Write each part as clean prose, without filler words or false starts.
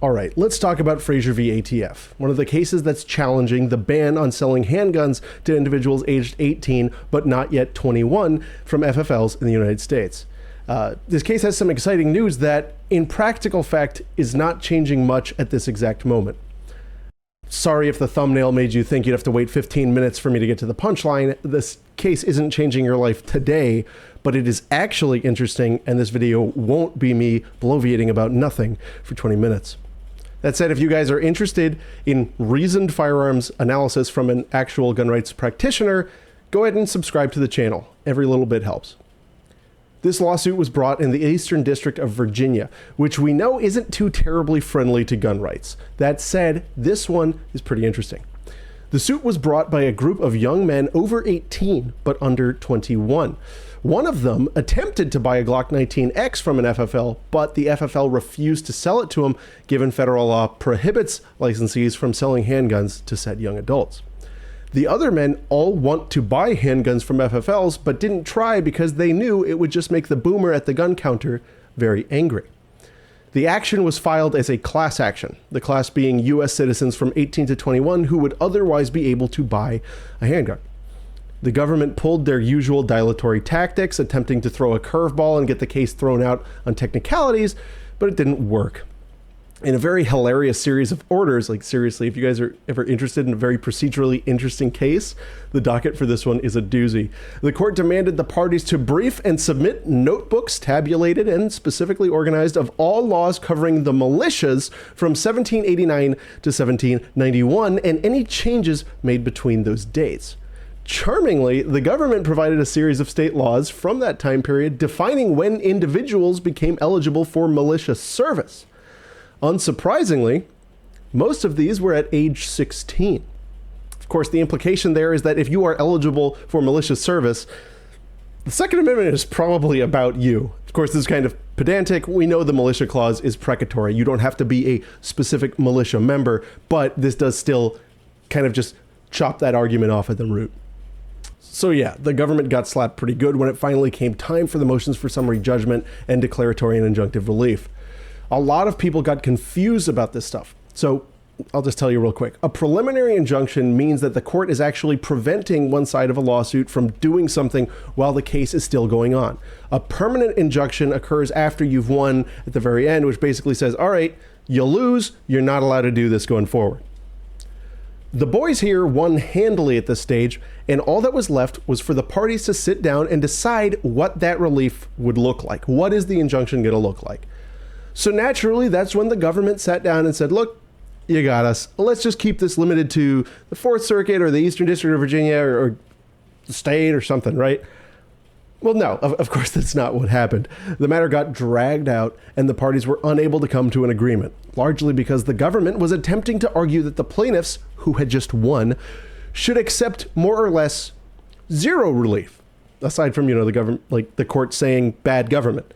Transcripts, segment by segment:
All right, let's talk about Frazier v. ATF, one of the cases that's challenging the ban on selling handguns to individuals aged 18 but not yet 21 from FFLs in the United States. This case has some exciting news that, in practical fact, is not changing much at this exact moment. Sorry if the thumbnail made you think you'd have to wait 15 minutes for me to get to the punchline. This case isn't changing your life today, but it is actually interesting, and this video won't be me bloviating about nothing for 20 minutes. That said, if you guys are interested in reasoned firearms analysis from an actual gun rights practitioner, go ahead and subscribe to the channel. Every little bit helps. This lawsuit was brought in the Eastern District of Virginia, which we know isn't too terribly friendly to gun rights. That said, this one is pretty interesting. The suit was brought by a group of young men over 18 but under 21. One of them attempted to buy a Glock 19X from an FFL, but the FFL refused to sell it to him, given federal law prohibits licensees from selling handguns to said young adults. The other men all want to buy handguns from FFLs, but didn't try because they knew it would just make the boomer at the gun counter very angry. The action was filed as a class action, the class being U.S. citizens from 18 to 21 who would otherwise be able to buy a handgun. The government pulled their usual dilatory tactics, attempting to throw a curveball and get the case thrown out on technicalities, but it didn't work. In a very hilarious series of orders, like seriously, if you guys are ever interested in a very procedurally interesting case, the docket for this one is a doozy. The court demanded the parties to brief and submit notebooks tabulated and specifically organized of all laws covering the militias from 1789 to 1791 and any changes made between those dates. Charmingly, the government provided a series of state laws from that time period defining when individuals became eligible for militia service. Unsurprisingly, most of these were at age 16. Of course, the implication there is that if you are eligible for militia service, the Second Amendment is probably about you. Of course, this is kind of pedantic. We know the militia clause is precatory. You don't have to be a specific militia member, but this does still kind of just chop that argument off at the root. So yeah, the government got slapped pretty good when it finally came time for the motions for summary judgment and declaratory and injunctive relief. A lot of people got confused about this stuff. So I'll just tell you real quick. A preliminary injunction means that the court is actually preventing one side of a lawsuit from doing something while the case is still going on. A permanent injunction occurs after you've won at the very end, which basically says, all right, you lose, you're not allowed to do this going forward. The boys here won handily at this stage, and all that was left was for the parties to sit down and decide what that relief would look like. What is the injunction going to look like? So naturally, that's when the government sat down and said, look, you got us. Let's just keep this limited to the Fourth Circuit or the Eastern District of Virginia or the state or something, right? Well, no, of course, that's not what happened. The matter got dragged out and the parties were unable to come to an agreement, largely because the government was attempting to argue that the plaintiffs, who had just won, should accept more or less zero relief, aside from, the government, like the court saying bad government.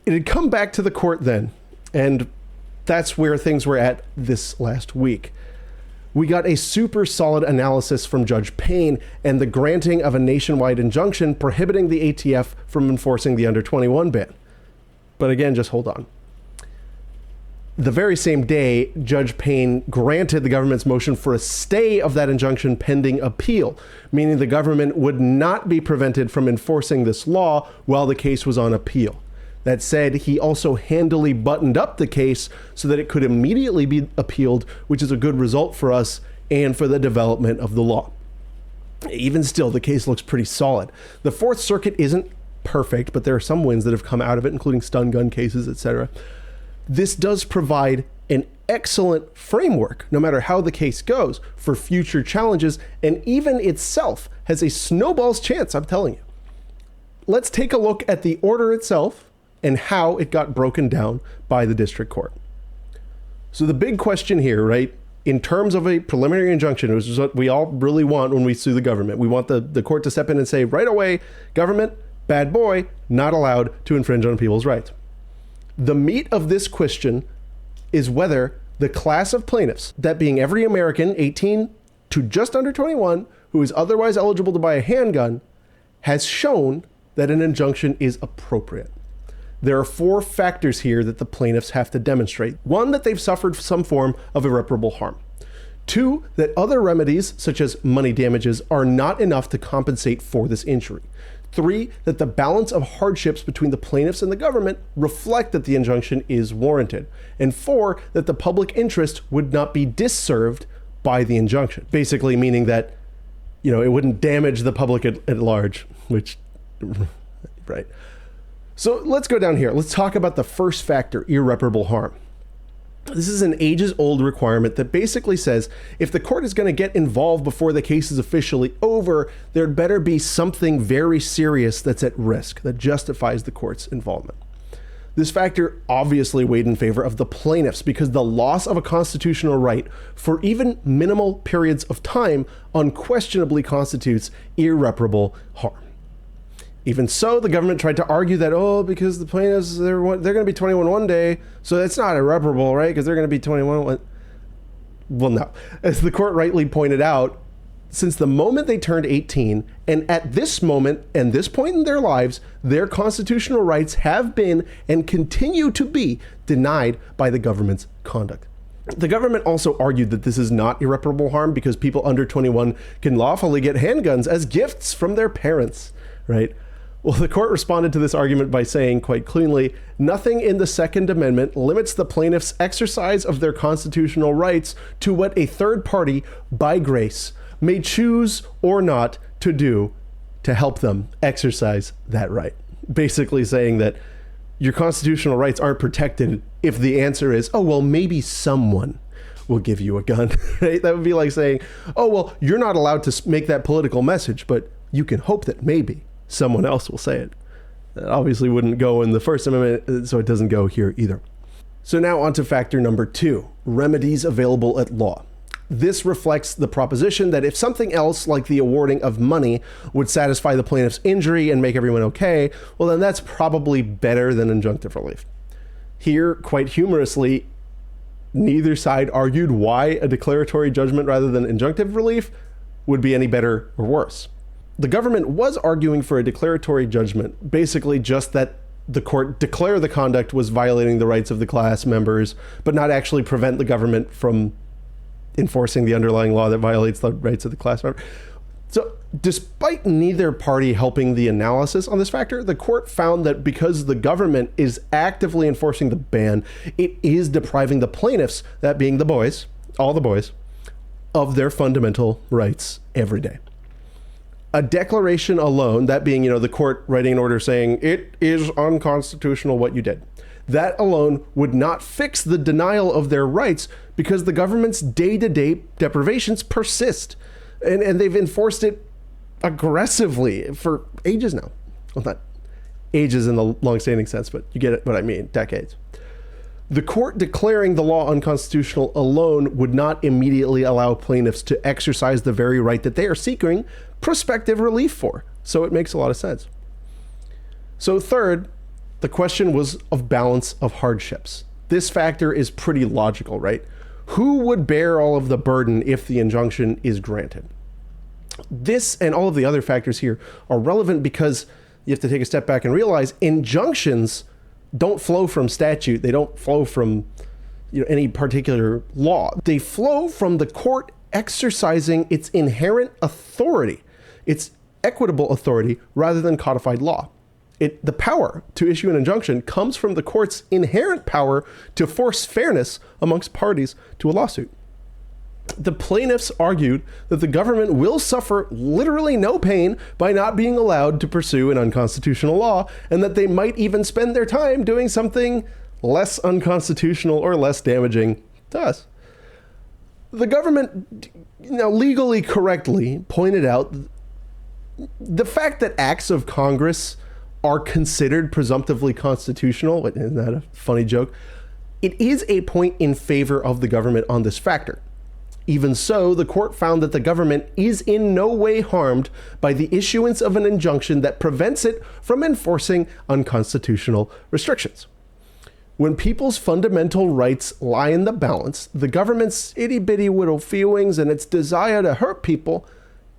It had come back to the court then, and that's where things were at this last week. We got a super solid analysis from Judge Payne and the granting of a nationwide injunction prohibiting the ATF from enforcing the under 21 ban. But again, just hold on. The very same day, Judge Payne granted the government's motion for a stay of that injunction pending appeal, meaning the government would not be prevented from enforcing this law while the case was on appeal. That said, he also handily buttoned up the case so that it could immediately be appealed, which is a good result for us and for the development of the law. Even still, the case looks pretty solid. The Fourth Circuit isn't perfect, but there are some wins that have come out of it, including stun gun cases, etc. This does provide an excellent framework, no matter how the case goes, for future challenges, and even itself has a snowball's chance, I'm telling you. Let's take a look at the order itself and how it got broken down by the district court. So the big question here, right, in terms of a preliminary injunction, which is what we all really want when we sue the government. We want the court to step in and say, right away, government, bad boy, not allowed to infringe on people's rights. The meat of this question is whether the class of plaintiffs, that being every American 18 to just under 21 who is otherwise eligible to buy a handgun, has shown that an injunction is appropriate. There are 4 factors here that the plaintiffs have to demonstrate. 1, that they've suffered some form of irreparable harm. 2, that other remedies, such as money damages, are not enough to compensate for this injury. 3, that the balance of hardships between the plaintiffs and the government reflect that the injunction is warranted. And 4, that the public interest would not be disserved by the injunction. Basically meaning that, it wouldn't damage the public at large, which, right. So let's go down here. Let's talk about the first factor, irreparable harm. This is an ages-old requirement that basically says if the court is going to get involved before the case is officially over, there'd better be something very serious that's at risk that justifies the court's involvement. This factor obviously weighed in favor of the plaintiffs because the loss of a constitutional right for even minimal periods of time unquestionably constitutes irreparable harm. Even so, the government tried to argue that, because the plaintiffs, they're going to be 21 one day, so that's not irreparable, right? Because they're going to be 21. Well, no. As the court rightly pointed out, since the moment they turned 18, and at this moment and this point in their lives, their constitutional rights have been and continue to be denied by the government's conduct. The government also argued that this is not irreparable harm because people under 21 can lawfully get handguns as gifts from their parents, right? Well, the court responded to this argument by saying quite cleanly, nothing in the Second Amendment limits the plaintiffs' exercise of their constitutional rights to what a third party, by grace, may choose or not to do to help them exercise that right. Basically saying that your constitutional rights aren't protected if the answer is, maybe someone will give you a gun, right? That would be like saying, you're not allowed to make that political message, but you can hope that maybe someone else will say it. That obviously wouldn't go in the First Amendment, so it doesn't go here either. So now on to factor number 2, remedies available at law. This reflects the proposition that if something else like the awarding of money would satisfy the plaintiff's injury and make everyone okay, well then that's probably better than injunctive relief. Here, quite humorously, neither side argued why a declaratory judgment rather than injunctive relief would be any better or worse. The government was arguing for a declaratory judgment, basically just that the court declare the conduct was violating the rights of the class members, but not actually prevent the government from enforcing the underlying law that violates the rights of the class member. So despite neither party helping the analysis on this factor, the court found that because the government is actively enforcing the ban, it is depriving the plaintiffs, that being the boys, all the boys, of their fundamental rights every day. A declaration alone, that being, the court writing an order saying it is unconstitutional what you did, that alone would not fix the denial of their rights because the government's day-to-day deprivations persist. And they've enforced it aggressively for ages now. Well, not ages in the long-standing sense, but you get what I mean, decades. The court declaring the law unconstitutional alone would not immediately allow plaintiffs to exercise the very right that they are seeking prospective relief for. So it makes a lot of sense. So third, the question was of balance of hardships. This factor is pretty logical, right? Who would bear all of the burden if the injunction is granted? This and all of the other factors here are relevant because you have to take a step back and realize injunctions don't flow from statute. They don't flow from any particular law. They flow from the court exercising its inherent authority, its equitable authority, rather than codified law. The power to issue an injunction comes from the court's inherent power to force fairness amongst parties to a lawsuit. The plaintiffs argued that the government will suffer literally no pain by not being allowed to pursue an unconstitutional law, and that they might even spend their time doing something less unconstitutional or less damaging to us. The government, legally correctly pointed out the fact that acts of Congress are considered presumptively constitutional. Isn't that a funny joke? It is a point in favor of the government on this factor. Even so, the court found that the government is in no way harmed by the issuance of an injunction that prevents it from enforcing unconstitutional restrictions. When people's fundamental rights lie in the balance, the government's itty-bitty little feelings and its desire to hurt people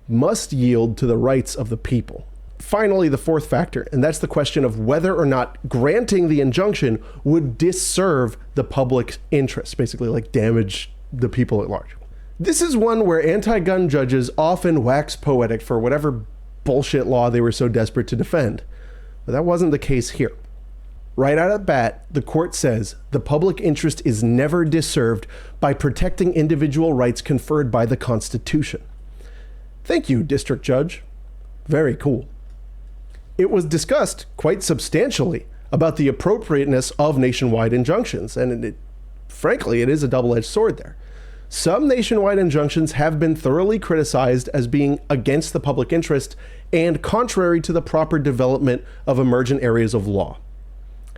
must yield to the rights of the people. finally, the fourth factor, and that's the question of whether or not granting the injunction would disserve the public interest, basically like damage the people at large. This is one where anti-gun judges often wax poetic for whatever bullshit law they were so desperate to defend. But that wasn't the case here. Right out of the bat, the court says the public interest is never disserved by protecting individual rights conferred by the Constitution. Thank you, District Judge. Very cool. It was discussed quite substantially about the appropriateness of nationwide injunctions, and frankly, it is a double-edged sword there. Some nationwide injunctions have been thoroughly criticized as being against the public interest and contrary to the proper development of emergent areas of law.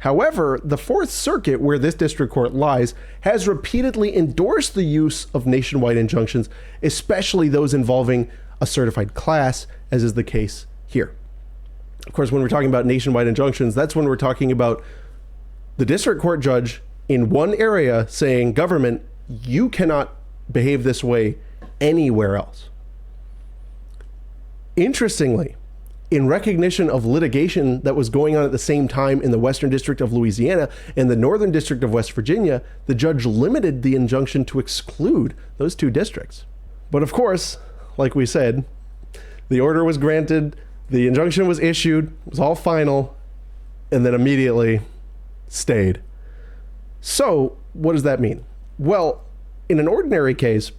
However, the Fourth Circuit, where this district court lies, has repeatedly endorsed the use of nationwide injunctions, especially those involving a certified class, as is the case here. Of course, when we're talking about nationwide injunctions, that's when we're talking about the district court judge in one area saying, government, you cannot behave this way anywhere else. Interestingly, in recognition of litigation that was going on at the same time in the Western District of Louisiana and the Northern District of West Virginia, the judge limited the injunction to exclude those two districts. But of course, like we said, the order was granted, the injunction was issued, it was all final, and then immediately stayed. So what does that mean? Well, in an ordinary case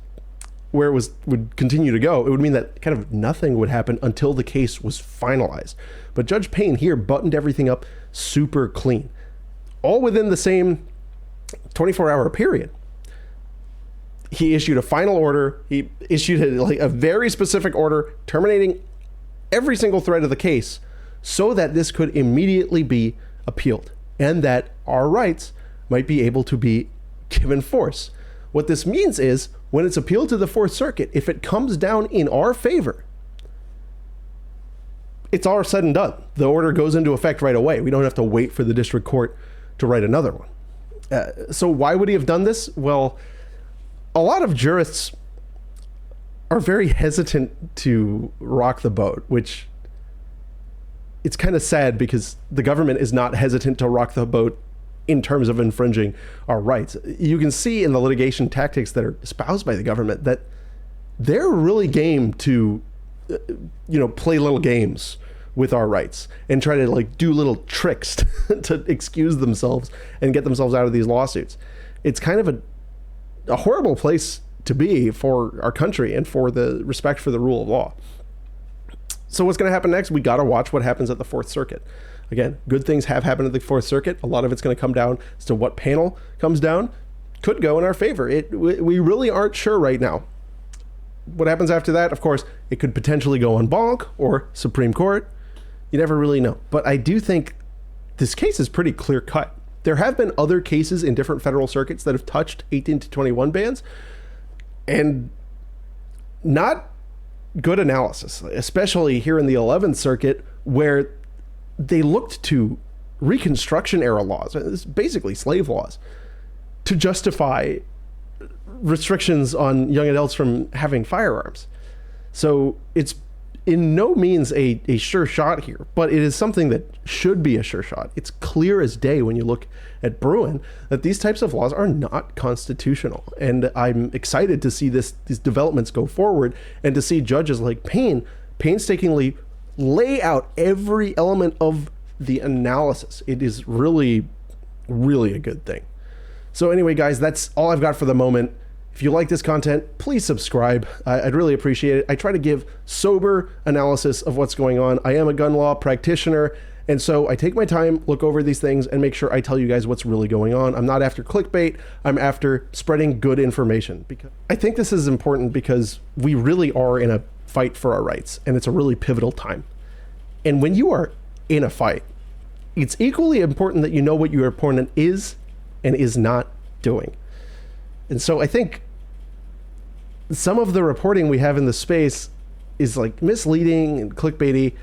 where it would continue to go, it would mean that kind of nothing would happen until the case was finalized. But Judge Payne here buttoned everything up super clean, all within the same 24-hour period. He issued a final order. He issued a very specific order terminating every single thread of the case so that this could immediately be appealed and that our rights might be able to be given force. What this means is when it's appealed to the Fourth Circuit, if it comes down in our favor, it's all said and done. The order goes into effect right away. We don't have to wait for the district court to write another one. So why would he have done this? Well, a lot of jurists are very hesitant to rock the boat, which it's kind of sad because the government is not hesitant to rock the boat in terms of infringing our rights. You can see in the litigation tactics that are espoused by the government that they're really game to, play little games with our rights and try to do little tricks to excuse themselves and get themselves out of these lawsuits. It's kind of a horrible place to be for our country and for the respect for the rule of law. So what's going to happen next? We got to watch what happens at the Fourth Circuit. Again, good things have happened at the Fourth Circuit. A lot of it's going to come down as to what panel comes down. Could go in our favor. We really aren't sure right now. What happens after that? Of course, it could potentially go en banc or Supreme Court. You never really know. But I do think this case is pretty clear cut. There have been other cases in different federal circuits that have touched 18 to 21 bans and not good analysis, especially here in the 11th Circuit where they looked to Reconstruction era laws, basically slave laws, to justify restrictions on young adults from having firearms. So it's in no means a sure shot here, but it is something that should be a sure shot. It's clear as day when you look at Bruin that these types of laws are not constitutional. And I'm excited to see these developments go forward and to see judges like Payne painstakingly lay out every element of the analysis. It is really, really a good thing. So anyway, guys, that's all I've got for the moment. If you like this content, please subscribe. I'd really appreciate it. I try to give sober analysis of what's going on. I am a gun law practitioner, and so I take my time, look over these things, and make sure I tell you guys what's really going on. I'm not after clickbait. I'm after spreading good information. Because I think this is important because we really are in a fight for our rights, and it's a really pivotal time. And when you are in a fight, it's equally important that you know what your opponent is and is not doing. And so I think some of the reporting we have in the space is misleading and clickbaity.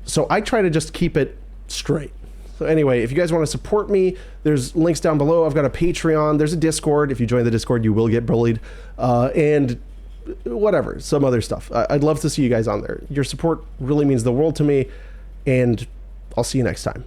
So I try to just keep it straight. So anyway, if you guys want to support me, there's links down below. I've got a Patreon. There's a Discord. If you join the Discord, you will get bullied. And whatever, some other stuff. I'd love to see you guys on there. Your support really means the world to me, and I'll see you next time.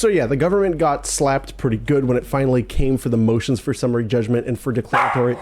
So yeah, the government got slapped pretty good when it finally came for the motions for summary judgment and for declaratory